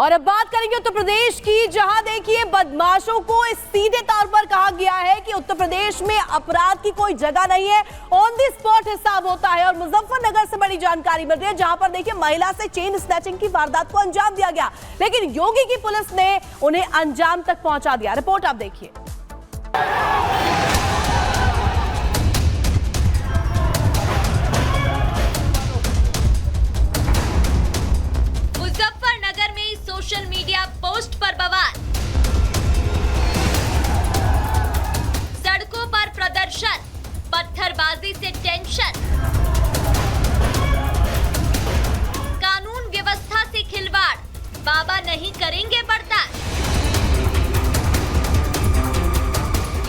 और अब बात करेंगे उत्तर प्रदेश की, जहां देखिए बदमाशों को इस सीधे तौर पर कहा गया है कि उत्तर प्रदेश में अपराध की कोई जगह नहीं है, ऑन द स्पॉट हिसाब होता है। और मुजफ्फरनगर से बड़ी जानकारी मिल रही है, जहां पर देखिए महिला से चेन स्नैचिंग की वारदात को अंजाम दिया गया, लेकिन योगी की पुलिस ने उन्हें अंजाम तक पहुंचा दिया। रिपोर्ट आप देखिए। मुजफ्फरनगर में सोशल मीडिया पोस्ट पर बवाल, सड़कों पर प्रदर्शन, पत्थरबाजी से टेंशन, कानून व्यवस्था से खिलवाड़, बाबा नहीं करेंगे बर्दाश्त।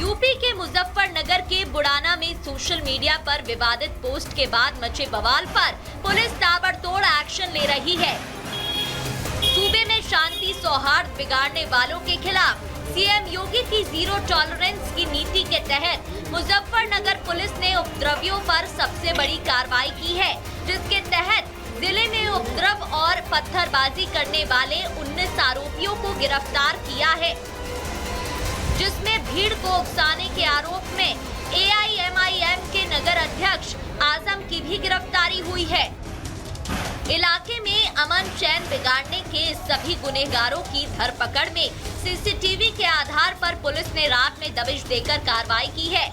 यूपी के मुजफ्फरनगर के बुड़ाना में सोशल मीडिया पर विवादित पोस्ट के बाद मचे बवाल पर पुलिस ताबड़तोड़ एक्शन ले रही है। सूबे में शांति सौहार्द बिगाड़ने वालों के खिलाफ सीएम योगी की जीरो टॉलरेंस की नीति के तहत मुजफ्फरनगर पुलिस ने उपद्रवियों पर सबसे बड़ी कार्रवाई की है, जिसके तहत जिले में उपद्रव और पत्थरबाजी करने वाले 19 आरोपियों को गिरफ्तार किया है, जिसमें भीड़ को उकसाने के आरोप में AIMIM के नगर अध्यक्ष आजम की भी गिरफ्तारी हुई है। इलाके में अमन चैन बिगाड़ने के सभी गुनहगारों की धरपकड़ में CCTV के आधार पर पुलिस ने रात में दबिश देकर कार्रवाई की है।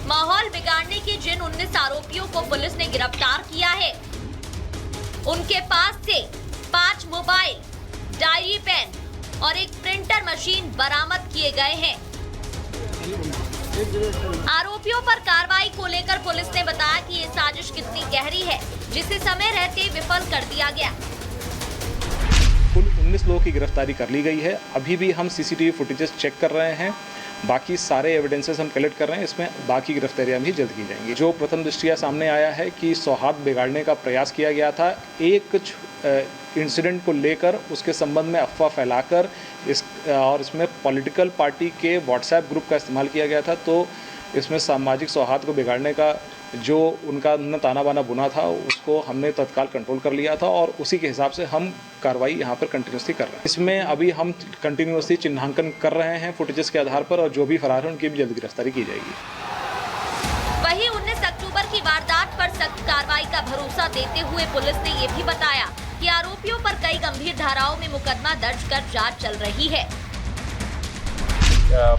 माहौल बिगाड़ने के जिन 19 आरोपियों को पुलिस ने गिरफ्तार किया है, उनके पास से 5 मोबाइल, डायरी पेन और एक प्रिंटर मशीन बरामद किए गए हैं। आरोपियों पर कार्रवाई को लेकर पुलिस ने बताया कि ये साजिश कितनी गहरी है, जिसे समय रहते विफल कर दिया गया। कुल 19 लोगों की गिरफ्तारी कर ली गई है। अभी भी हम CCTV फुटेजेस चेक कर रहे हैं, बाकी सारे एविडेंसेस हम कलेक्ट कर रहे हैं। इसमें बाकी गिरफ्तारियां भी जल्द की जाएंगी। जो प्रथम दृष्टया सामने आया है कि सौहार्द बिगाड़ने का प्रयास किया गया था, एक इंसिडेंट को लेकर उसके संबंध में अफवाह फैलाकर इसमें पॉलिटिकल पार्टी के व्हाट्सएप ग्रुप का इस्तेमाल किया गया था। तो इसमें सामाजिक सौहार्द को बिगाड़ने का जो उनका ताना बाना बुना था, उसको हमने तत्काल कंट्रोल कर लिया था और उसी के हिसाब से हम कार्रवाई यहाँ पर कंटिन्यूसली कर रहे हैं। इसमें अभी हम कंटिन्यूसली चिन्हांकन कर रहे हैं फुटेजेस के आधार पर, और जो भी फरार हैं उनकी भी जल्द गिरफ्तारी की जाएगी। वहीं 19 अक्टूबर की वारदात पर सख्त कार्रवाई का भरोसा देते हुए पुलिस ने ये भी बताया कि आरोपियों पर कई गंभीर धाराओं में मुकदमा दर्ज कर जांच चल रही है।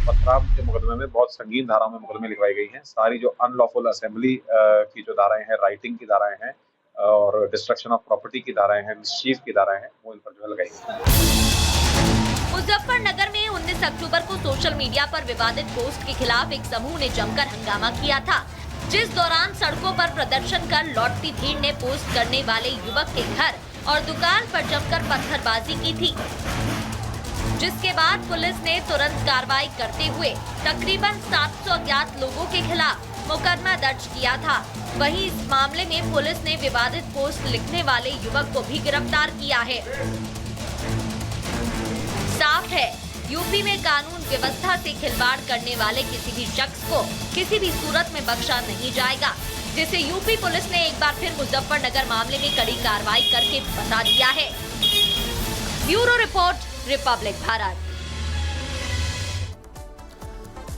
पथराव के मुकदमे में बहुत संगीन धाराओं में मुकदमे लिखवाई गई हैं। सारी जो अनलॉफुल असेंबली की जो धाराएं हैं, राइटिंग की धाराएं हैं और डिस्ट्रक्शन ऑफ प्रॉपर्टी की धाराएं हैं, मिसचीफ की धाराएं हैं, वो इन पर जो लगाई गई। मुजफ्फरनगर में 19 अक्टूबर को सोशल मीडिया पर विवादित पोस्ट के खिलाफ एक समूह ने जमकर हंगामा किया था, जिस दौरान सड़कों पर प्रदर्शन कर लौटती भीड़ ने पोस्ट करने वाले युवक के घर और दुकान पर जमकर पत्थरबाजी की थी, जिसके बाद पुलिस ने तुरंत कार्रवाई करते हुए तकरीबन 700 अज्ञात लोगों के खिलाफ मुकदमा दर्ज किया था। वहीं इस मामले में पुलिस ने विवादित पोस्ट लिखने वाले युवक को भी गिरफ्तार किया है। साफ है, यूपी में कानून व्यवस्था से खिलवाड़ करने वाले किसी भी शख्स को किसी भी सूरत में बख्शा नहीं जाएगा, जिसे यूपी पुलिस ने एक बार फिर मुजफ्फरनगर मामले में कड़ी कार्रवाई करके बता दिया है। Bureau report, Republic Bharat.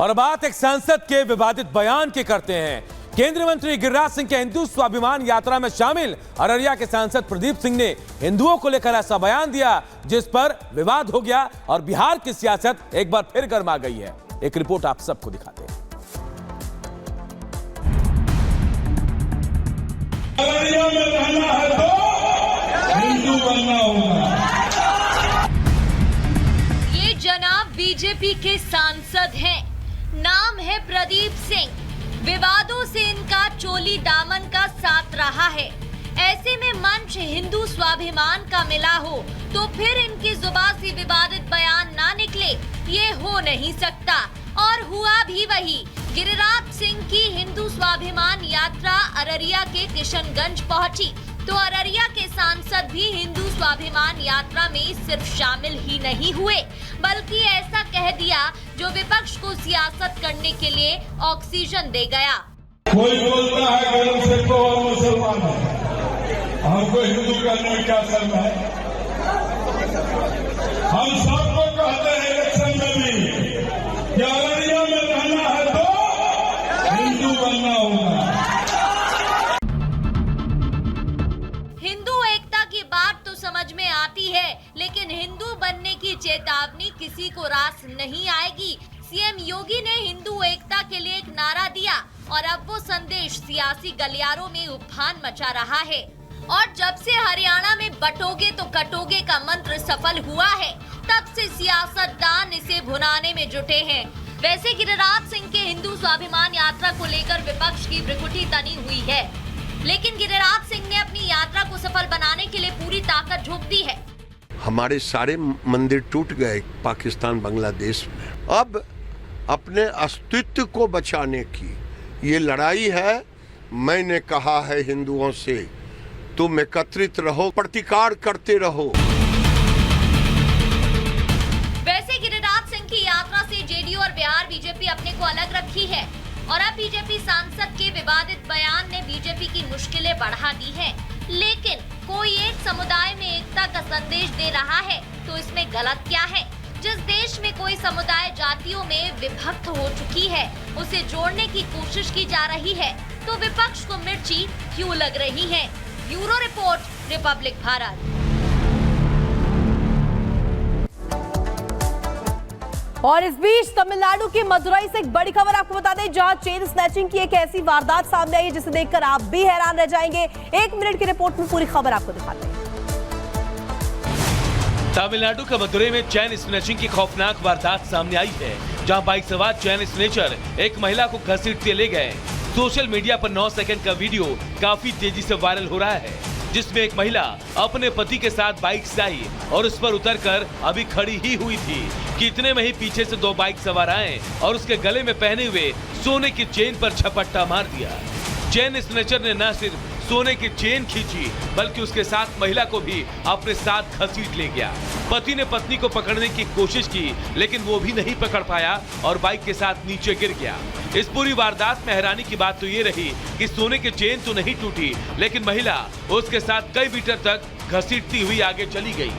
और बात एक सांसद के विवादित बयान की करते हैं। केंद्रीय मंत्री गिरिराज सिंह के हिंदू स्वाभिमान यात्रा में शामिल अररिया के सांसद प्रदीप सिंह ने हिंदुओं को लेकर ऐसा बयान दिया, जिस पर विवाद हो गया और बिहार की सियासत एक बार फिर गर्मा गई है। एक रिपोर्ट आप सबको दिखाते हैं। अररिया में रहना है तो हिंदू बनना होगा। जनाब बीजेपी के सांसद हैं, नाम है प्रदीप सिंह। विवादों से इनका चोली दामन का साथ रहा है। ऐसे में मंच हिंदू स्वाभिमान का मिला हो तो फिर इनकी जुबान से विवादित बयान ना निकले, ये हो नहीं सकता। और हुआ भी वही। गिरिराज सिंह की हिंदू स्वाभिमान यात्रा अररिया के किशनगंज पहुंची, तो अररिया के सांसद भी हिंदू स्वाभिमान यात्रा में सिर्फ शामिल ही नहीं हुए, बल्कि ऐसा कह दिया जो विपक्ष को सियासत करने के लिए ऑक्सीजन दे गया। कोई बोलता है गर्म से तो मुसलमान है, हमको हिंदू करने में क्या शर्म है? जाती है, लेकिन हिंदू बनने की चेतावनी किसी को रास नहीं आएगी। सीएम योगी ने हिंदू एकता के लिए एक नारा दिया और अब वो संदेश सियासी गलियारों में उफान मचा रहा है। और जब से हरियाणा में बटोगे तो कटोगे का मंत्र सफल हुआ है, तब से सियासतदान इसे भुनाने में जुटे हैं। वैसे गिरिराज सिंह के हिंदू स्वाभिमान यात्रा को लेकर विपक्ष की भ्रिकुटी तनी हुई है, लेकिन गिरिराज सिंह ने अपनी यात्रा को सफल बनाने के लिए पूरी ताकत झोंक दी है। हमारे सारे मंदिर टूट गए पाकिस्तान बांग्लादेश में। अब अपने अस्तित्व को बचाने की ये लड़ाई है। मैंने कहा है हिंदुओं से, तुम एकत्रित रहो, प्रतिकार करते रहो। वैसे गिरिराज सिंह की यात्रा से जेडीयू और बिहार बीजेपी अपने को अलग रखी है और अब बीजेपी सांसद के विवादित बयान ने बीजेपी की मुश्किलें बढ़ा दी हैं। लेकिन कोई एक समुदाय में एकता का संदेश दे रहा है तो इसमें गलत क्या है? जिस देश में कोई समुदाय जातियों में विभक्त हो चुकी है, उसे जोड़ने की कोशिश की जा रही है, तो विपक्ष को मिर्ची क्यों लग रही है? Bureau report, Republic Bharat. और इस बीच तमिलनाडु के मदुरई से एक बड़ी खबर आपको बता दें, जहां चेन स्नैचिंग की एक ऐसी वारदात सामने आई है जिसे देखकर आप भी हैरान रह जाएंगे। 1 मिनट की रिपोर्ट में पूरी खबर आपको दिखाते हैं। तमिलनाडु के मदुरई में चैन स्नैचिंग की खौफनाक वारदात सामने आई है, जहां बाइक सवार चैन स्नैचर एक महिला को घसीटते ले गए। सोशल मीडिया पर 9 सेकंड का वीडियो काफी तेजी से वायरल हो रहा है, जिसमें एक महिला अपने पति के साथ बाइक से आई और उस पर उतरकर अभी खड़ी ही हुई थी कि इतने में ही पीछे से 2 बाइक सवार आए और उसके गले में पहने हुए सोने की चेन पर झपट्टा मार दिया। चेन स्नैचर ने न सिर्फ सोने की चेन खींची, बल्कि उसके साथ महिला को भी अपने साथ घसीट ले गया। पति ने पत्नी को पकड़ने की कोशिश की, लेकिन वो भी नहीं पकड़ पाया और बाइक के साथ नीचे गिर गया। इस पूरी वारदात में हैरानी की बात तो ये रही कि सोने की चेन तो नहीं टूटी, लेकिन महिला उसके साथ कई मीटर तक घसीटती हुई आगे चली गई।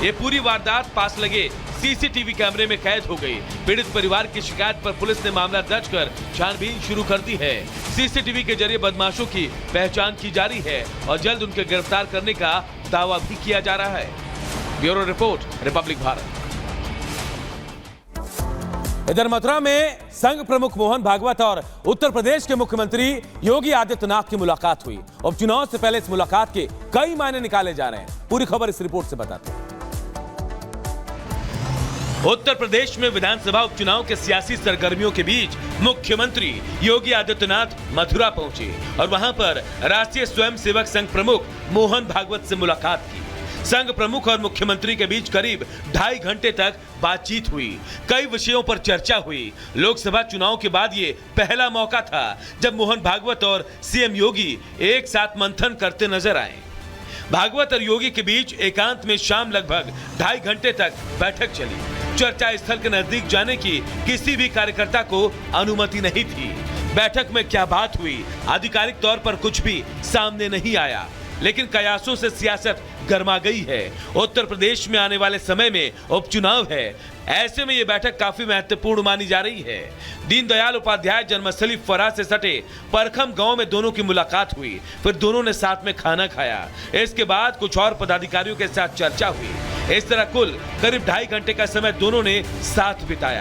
ये पूरी वारदात पास लगे सीसीटीवी कैमरे में कैद हो गई। पीड़ित परिवार की शिकायत पर पुलिस ने मामला दर्ज कर छानबीन शुरू कर दी है। सीसीटीवी के जरिए बदमाशों की पहचान की जा रही है और जल्द उनके गिरफ्तार करने का दावा भी किया जा रहा है। Bureau report, Republic Bharat. इधर मथुरा में संघ प्रमुख मोहन भागवत और उत्तर प्रदेश के मुख्यमंत्री योगी आदित्यनाथ की मुलाकात हुई। उपचुनाव से पहले इस मुलाकात के कई मायने निकाले जा रहे हैं। पूरी खबर इस रिपोर्ट से बताते हैं। उत्तर प्रदेश में विधानसभा उपचुनाव के सियासी सरगर्मियों के बीच मुख्यमंत्री योगी आदित्यनाथ मथुरा पहुंचे और वहां पर राष्ट्रीय स्वयंसेवक संघ प्रमुख मोहन भागवत से मुलाकात की। संघ प्रमुख और मुख्यमंत्री के बीच करीब 2.5 घंटे तक बातचीत हुई। कई विषयों पर चर्चा हुई। लोकसभा चुनाव के बाद ये पहला मौका था जब मोहन भागवत और सीएम योगी एक साथ मंथन करते नजर आए। भागवत और योगी के बीच एकांत में शाम लगभग 2.5 घंटे तक बैठक चली। चर्चा स्थल के नजदीक जाने की किसी भी कार्यकर्ता को अनुमति नहीं थी। बैठक में क्या बात हुई, आधिकारिक तौर पर कुछ भी सामने नहीं आया, लेकिन कयासों से सियासत गर्मा गई है। उत्तर प्रदेश में आने वाले समय में उपचुनाव है, ऐसे में ये बैठक काफी महत्वपूर्ण मानी जा रही है। दीनदयाल उपाध्याय जन्मस्थली फरा से सटे परखम गांव में दोनों की मुलाकात हुई, फिर दोनों ने साथ में खाना खाया। इसके बाद कुछ और पदाधिकारियों के साथ चर्चा हुई। इस तरह कुल करीब 2.5 घंटे का समय दोनों ने साथ बिताया।